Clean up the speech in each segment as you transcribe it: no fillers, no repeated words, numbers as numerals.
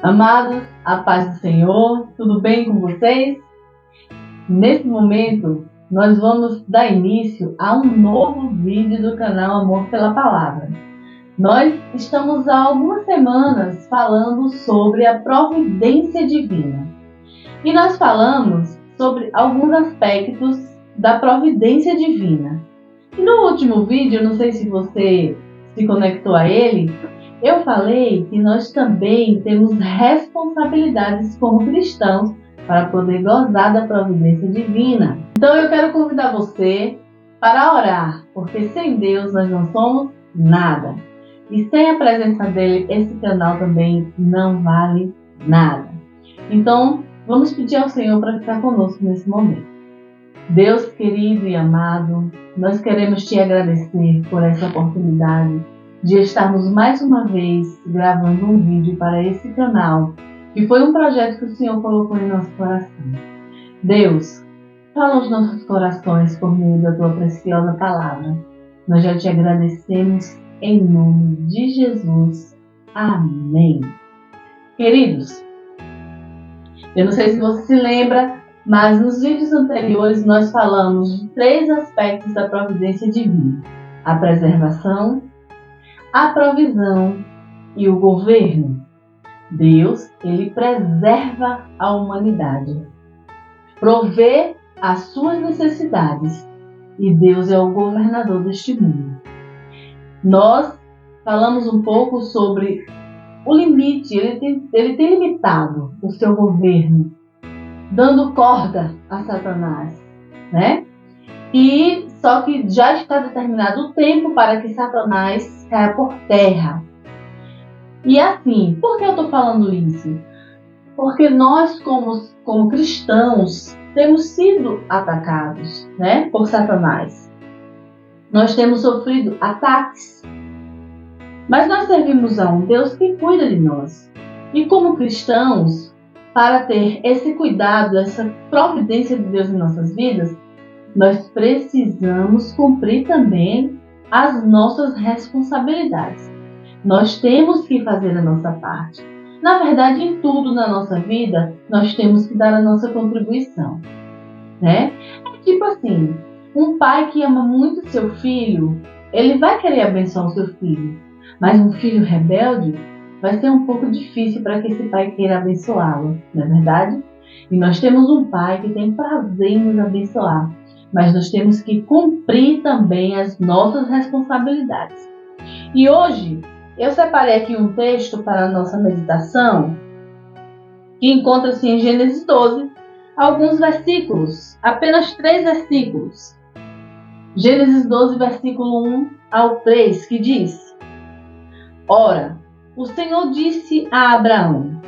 Amados, a paz do Senhor, tudo bem com vocês? Nesse momento, nós vamos dar início a um novo vídeo do canal Amor pela Palavra. Nós estamos há algumas semanas falando sobre a providência divina. E nós falamos sobre alguns aspectos da providência divina. E no último vídeo, não sei se você se conectou a ele, eu falei que nós também temos responsabilidades como cristãos para poder gozar da providência divina. Então eu quero convidar você para orar, porque sem Deus nós não somos nada. E sem a presença dele, esse canal também não vale nada. Então vamos pedir ao Senhor para ficar conosco nesse momento. Deus querido e amado, nós queremos te agradecer por essa oportunidade de estarmos mais uma vez gravando um vídeo para esse canal, que foi um projeto que o Senhor colocou em nosso coração. Deus, fala aos nossos corações por meio da tua preciosa palavra. Nós já te agradecemos em nome de Jesus. Amém. Queridos, eu não sei se você se lembra, mas nos vídeos anteriores nós falamos de 3 aspectos da providência divina: a preservação, a provisão e o governo. Deus, ele preserva a humanidade, provê as suas necessidades, e Deus é o governador deste mundo. Nós falamos um pouco sobre o limite, ele tem limitado o seu governo, dando corda a Satanás, né? E só que já está determinado o tempo para que Satanás caia por terra. E assim, por que eu estou falando isso? Porque nós, como cristãos, temos sido atacados, né, por Satanás. Nós temos sofrido ataques. Mas nós servimos a um Deus que cuida de nós. E como cristãos, para ter esse cuidado, essa providência de Deus em nossas vidas, nós precisamos cumprir também as nossas responsabilidades. Nós temos que fazer a nossa parte. Na verdade, em tudo na nossa vida, nós temos que dar a nossa contribuição, né? É tipo assim, um pai que ama muito seu filho, ele vai querer abençoar o seu filho, mas um filho rebelde vai ser um pouco difícil para que esse pai queira abençoá-lo, não é verdade? E nós temos um pai que tem prazer em nos abençoar, mas nós temos que cumprir também as nossas responsabilidades. E hoje eu separei aqui um texto para a nossa meditação, que encontra-se em Gênesis 12, alguns versículos, apenas 3 versículos. Gênesis 12, versículo 1 ao 3, que diz: Ora, o Senhor disse a Abraão: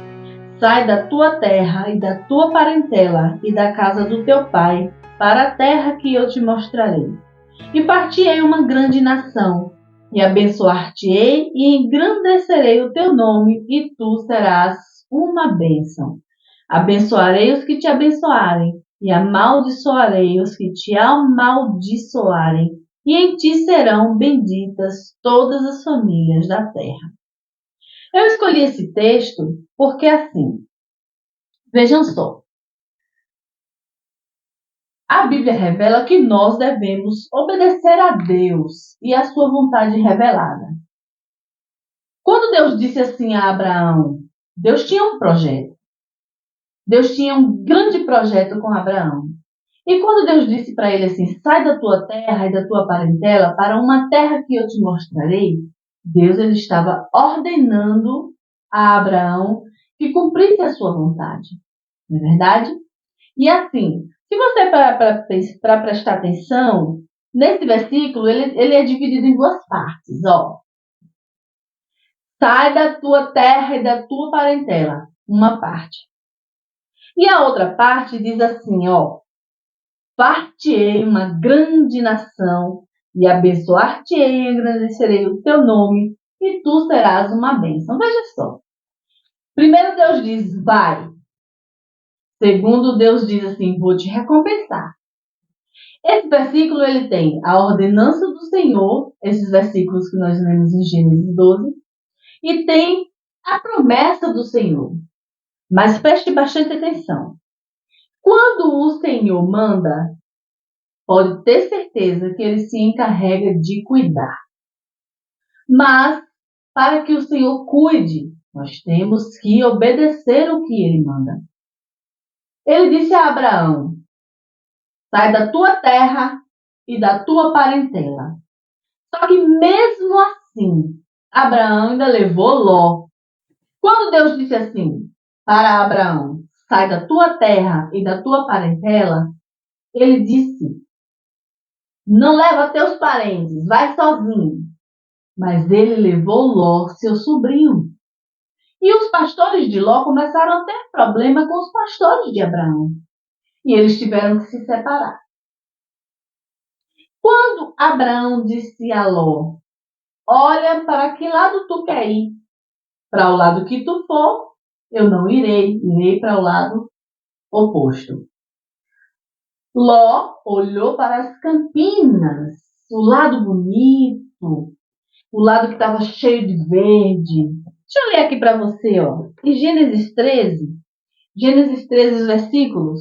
Sai da tua terra e da tua parentela e da casa do teu pai, para a terra que eu te mostrarei. E partirei uma grande nação, e abençoar-te-ei e engrandecerei o teu nome, e tu serás uma bênção. Abençoarei os que te abençoarem, e amaldiçoarei os que te amaldiçoarem, e em ti serão benditas todas as famílias da terra. Eu escolhi esse texto porque assim, vejam só, a Bíblia revela que nós devemos obedecer a Deus e a sua vontade revelada. Quando Deus disse assim a Abraão, Deus tinha um projeto. Deus tinha um grande projeto com Abraão. E quando Deus disse para ele assim, sai da tua terra e da tua parentela para uma terra que eu te mostrarei, Deus ele estava ordenando a Abraão que cumprisse a sua vontade. Não é verdade? E assim, se você para prestar atenção, nesse versículo ele é dividido em 2 partes. Ó. Sai da tua terra e da tua parentela, uma parte. E a outra parte diz assim, ó, Far-te-ei uma grande nação, e abençoar-te-ei e engrandecerei o teu nome, e tu serás uma bênção. Veja só. Primeiro Deus diz, vai. Segundo Deus diz assim, vou te recompensar. Esse versículo ele tem a ordenança do Senhor, esses versículos que nós lemos em Gênesis 12, e tem a promessa do Senhor. Mas preste bastante atenção. Quando o Senhor manda, pode ter certeza que Ele se encarrega de cuidar. Mas, para que o Senhor cuide, nós temos que obedecer o que Ele manda. Ele disse a Abraão: sai da tua terra e da tua parentela. Só que mesmo assim, Abraão ainda levou Ló. Quando Deus disse assim para Abraão: sai da tua terra e da tua parentela, ele disse: não leva teus parentes, vai sozinho. Mas ele levou Ló, seu sobrinho. E os pastores de Ló começaram a ter problema com os pastores de Abraão. E eles tiveram que se separar. Quando Abraão disse a Ló: olha, para que lado tu quer ir? Para o lado que tu for, eu não irei, irei para o lado oposto. Ló olhou para as campinas, o lado bonito, o lado que estava cheio de verde. Deixa eu ler aqui para você, ó. Em Gênesis 13, os versículos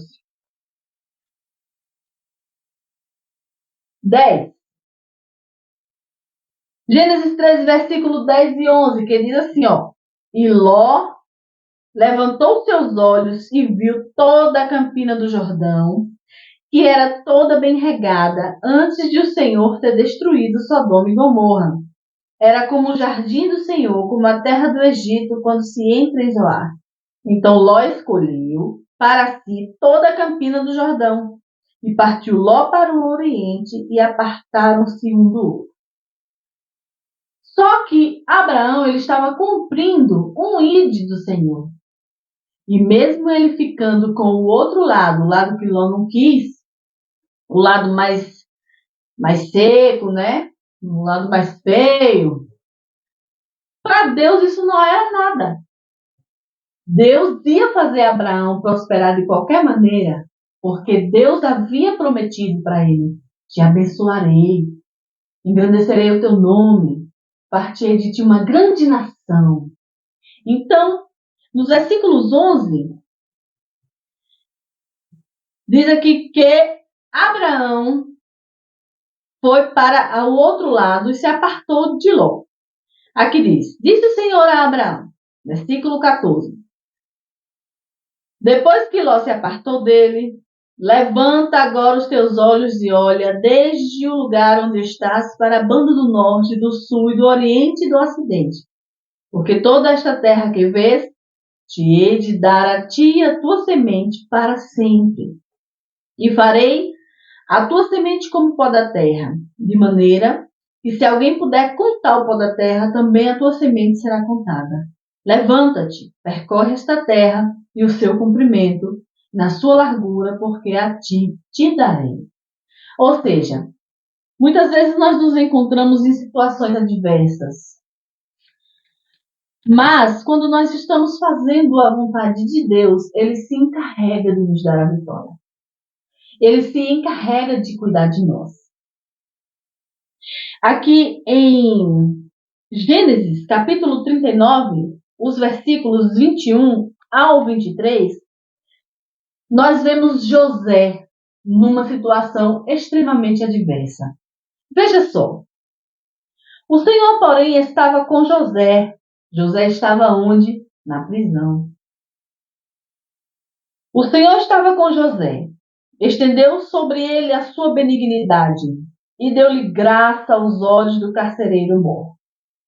10. Gênesis 13, versículo 10 e 11, que diz assim, ó. E Ló levantou seus olhos e viu toda a campina do Jordão, que era toda bem regada, antes de o Senhor ter destruído Sodoma e Gomorra. Era como o jardim do Senhor, como a terra do Egito, quando se entra em Zoar. Então Ló escolheu para si toda a campina do Jordão, e partiu Ló para o oriente, e apartaram-se um do outro. Só que Abraão ele estava cumprindo um ídolo do Senhor. E mesmo ele ficando com o outro lado, o lado que Ló não quis, o lado mais seco, né? O lado mais feio. Para Deus isso não era nada. Deus ia fazer Abraão prosperar de qualquer maneira, porque Deus havia prometido para ele: te abençoarei, engrandecerei o teu nome, fartei de ti uma grande nação. Então, nos versículos 11, diz aqui que Abraão foi para o outro lado e se apartou de Ló. Aqui diz: disse o Senhor a Abraão, versículo 14. Depois que Ló se apartou dele, levanta agora os teus olhos e olha desde o lugar onde estás para a banda do norte, do sul e do oriente e do ocidente. Porque toda esta terra que vês, te hei de dar a ti e a tua semente para sempre. E farei a tua semente como pó da terra, de maneira que se alguém puder contar o pó da terra, também a tua semente será contada. Levanta-te, percorre esta terra e o seu comprimento, na sua largura, porque a ti te darei. Ou seja, muitas vezes nós nos encontramos em situações adversas. Mas, quando nós estamos fazendo a vontade de Deus, Ele se encarrega de nos dar a vitória. Ele se encarrega de cuidar de nós. Aqui em Gênesis, capítulo 39, os versículos 21 ao 23, nós vemos José numa situação extremamente adversa. Veja só. O Senhor, porém, estava com José. José estava onde? Na prisão. O Senhor estava com José. Estendeu sobre ele a sua benignidade e deu-lhe graça aos olhos do carcereiro mor.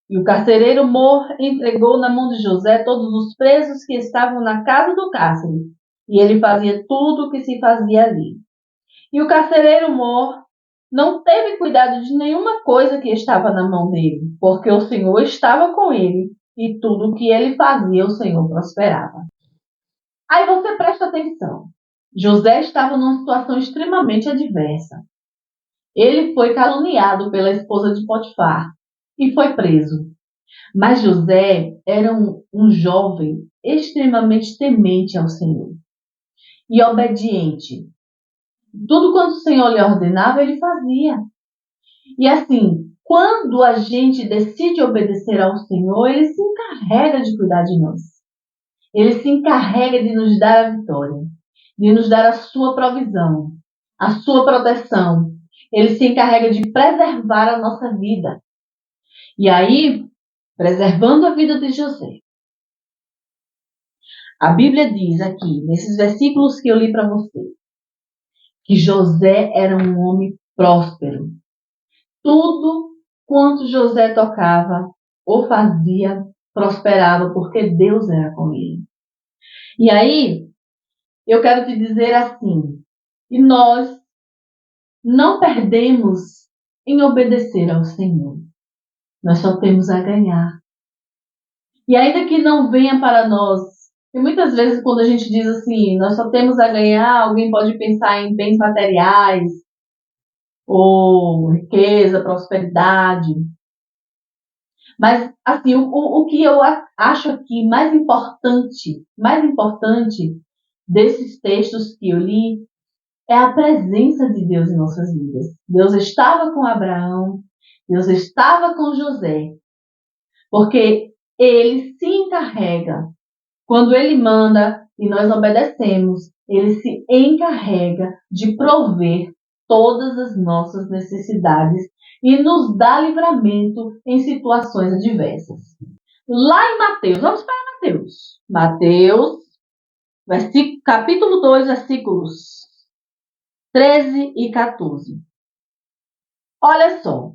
E o carcereiro mor entregou na mão de José todos os presos que estavam na casa do cárcere, e ele fazia tudo o que se fazia ali. E o carcereiro mor não teve cuidado de nenhuma coisa que estava na mão dele, porque o Senhor estava com ele, e tudo o que ele fazia, o Senhor prosperava. Aí você presta atenção. José estava numa situação extremamente adversa. Ele foi caluniado pela esposa de Potifar e foi preso. Mas José era um jovem extremamente temente ao Senhor e obediente. Tudo quanto o Senhor lhe ordenava, ele fazia. E assim, quando a gente decide obedecer ao Senhor, Ele se encarrega de cuidar de nós. Ele se encarrega de nos dar a vitória, de nos dar a sua provisão, a sua proteção. Ele se encarrega de preservar a nossa vida. E aí, preservando a vida de José, a Bíblia diz aqui, nesses versículos que eu li para você, que José era um homem próspero. Tudo quanto José tocava ou fazia, prosperava, porque Deus era com ele. E aí, eu quero te dizer assim, que nós não perdemos em obedecer ao Senhor. Nós só temos a ganhar. E ainda que não venha para nós, e muitas vezes quando a gente diz assim, nós só temos a ganhar, alguém pode pensar em bens materiais, ou riqueza, prosperidade. Mas, assim, o que eu acho aqui mais importante desses textos que eu li, é a presença de Deus em nossas vidas. Deus estava com Abraão, Deus estava com José, porque ele se encarrega, quando ele manda e nós obedecemos, ele se encarrega de prover todas as nossas necessidades e nos dá livramento em situações adversas. Lá em Mateus, vamos para Mateus. Mateus, capítulo 2, versículos 13 e 14. Olha só.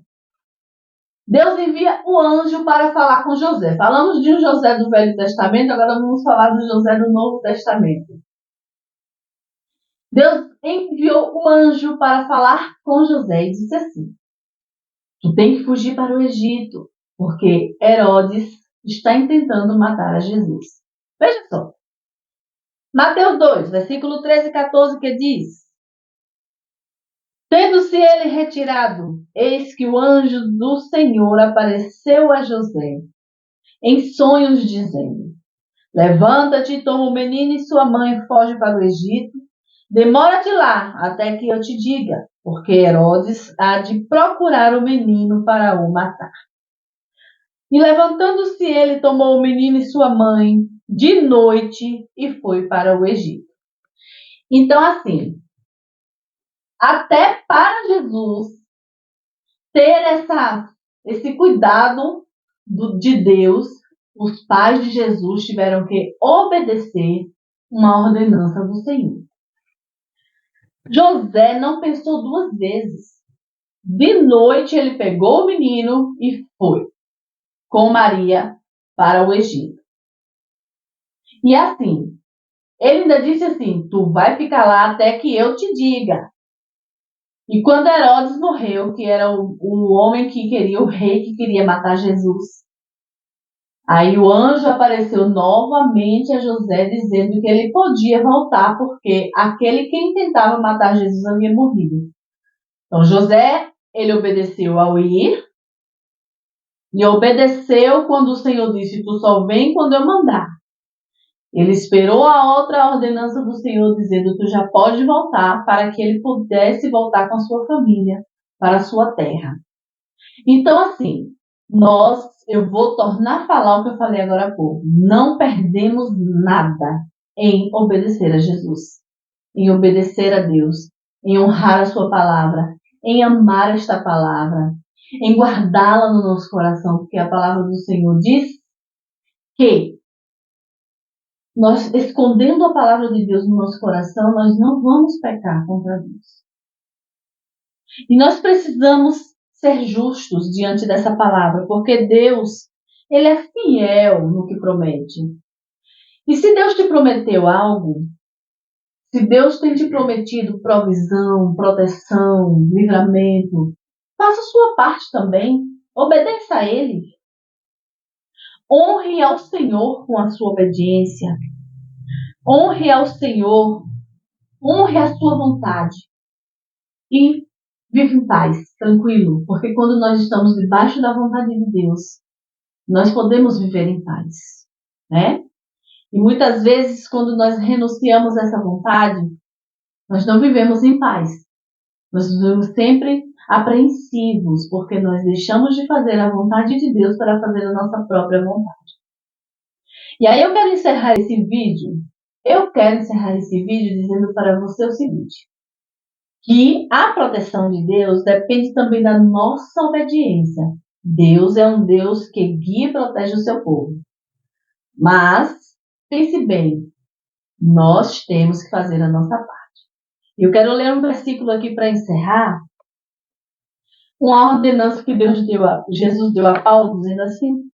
Deus envia o anjo para falar com José. Falamos de um José do Velho Testamento, agora vamos falar do José do Novo Testamento. Deus enviou o anjo para falar com José e disse assim: tu tem que fugir para o Egito, porque Herodes está intentando matar a Jesus. Veja só. Mateus 2, versículo 13 e 14, que diz: tendo-se ele retirado, eis que o anjo do Senhor apareceu a José em sonhos, dizendo: levanta-te, toma o menino e sua mãe e foge para o Egito. Demora-te lá até que eu te diga, porque Herodes há de procurar o menino para o matar. E levantando-se ele, tomou o menino e sua mãe de noite e foi para o Egito. Então, assim, até para Jesus ter esse cuidado de Deus, os pais de Jesus tiveram que obedecer uma ordenança do Senhor. José não pensou duas vezes. De noite ele pegou o menino e foi com Maria para o Egito. E assim, ele ainda disse assim: tu vai ficar lá até que eu te diga. E quando Herodes morreu, que era o homem que queria, o rei que queria matar Jesus, aí o anjo apareceu novamente a José dizendo que ele podia voltar porque aquele que tentava matar Jesus havia morrido. Então José, ele obedeceu ao ir e obedeceu quando o Senhor disse: tu só vem quando eu mandar. Ele esperou a outra ordenança do Senhor dizendo: tu já pode voltar, para que ele pudesse voltar com a sua família para a sua terra. Então, assim, eu vou tornar a falar o que eu falei agora há pouco. Não perdemos nada em obedecer a Jesus, em obedecer a Deus, em honrar a sua palavra, em amar esta palavra, em guardá-la no nosso coração, porque a palavra do Senhor diz que nós, escondendo a palavra de Deus no nosso coração, nós não vamos pecar contra Deus. E nós precisamos ser justos diante dessa palavra, porque Deus, ele é fiel no que promete. E se Deus te prometeu algo, se Deus tem te prometido provisão, proteção, livramento, faça a sua parte também. Obedeça a Ele. Honre ao Senhor com a sua obediência. Honre ao Senhor. Honre a sua vontade. E vive em paz, tranquilo. Porque quando nós estamos debaixo da vontade de Deus, nós podemos viver em paz, né? E muitas vezes, quando nós renunciamos a essa vontade, nós não vivemos em paz. Nós vivemos sempre apreensivos, porque nós deixamos de fazer a vontade de Deus para fazer a nossa própria vontade. E aí eu quero encerrar esse vídeo. Eu quero encerrar esse vídeo dizendo para você o seguinte: que a proteção de Deus depende também da nossa obediência. Deus é um Deus que guia e protege o seu povo. Mas, pense bem, nós temos que fazer a nossa parte. Eu quero ler um versículo aqui para encerrar, uma ordenança que Jesus deu a Paulo, dizendo assim: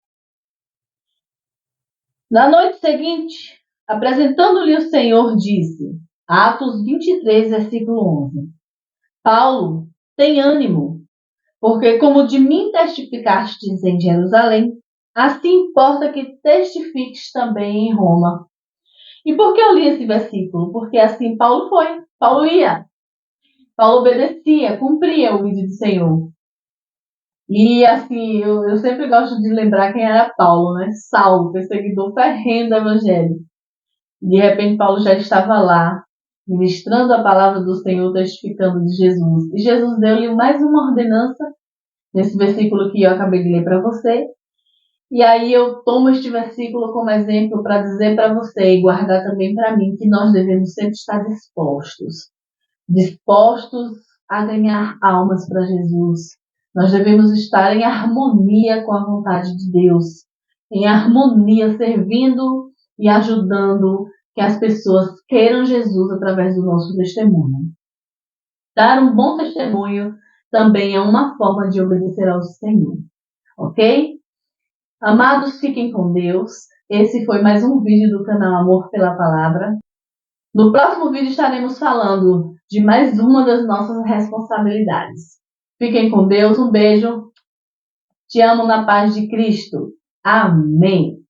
na noite seguinte, apresentando-lhe o Senhor, disse, Atos 23, versículo 11, Paulo, tem ânimo, porque como de mim testificastes em Jerusalém, assim importa que testifiques também em Roma. E por que eu li esse versículo? Porque assim Paulo foi. Paulo ia. Paulo obedecia, cumpria o vídeo do Senhor. E assim, eu sempre gosto de lembrar quem era Paulo, né? Saulo, perseguidor ferrenho do Evangelho. De repente Paulo já estava lá, ministrando a palavra do Senhor, testificando de Jesus. E Jesus deu-lhe mais uma ordenança, nesse versículo que eu acabei de ler para você. E aí eu tomo este versículo como exemplo para dizer para você e guardar também para mim que nós devemos sempre estar dispostos a ganhar almas para Jesus. Nós devemos estar em harmonia com a vontade de Deus, em harmonia, servindo e ajudando que as pessoas queiram Jesus através do nosso testemunho. Dar um bom testemunho também é uma forma de obedecer ao Senhor, ok? Amados, fiquem com Deus. Esse foi mais um vídeo do canal Amor pela Palavra. No próximo vídeo estaremos falando de mais uma das nossas responsabilidades. Fiquem com Deus, um beijo. Te amo na paz de Cristo. Amém.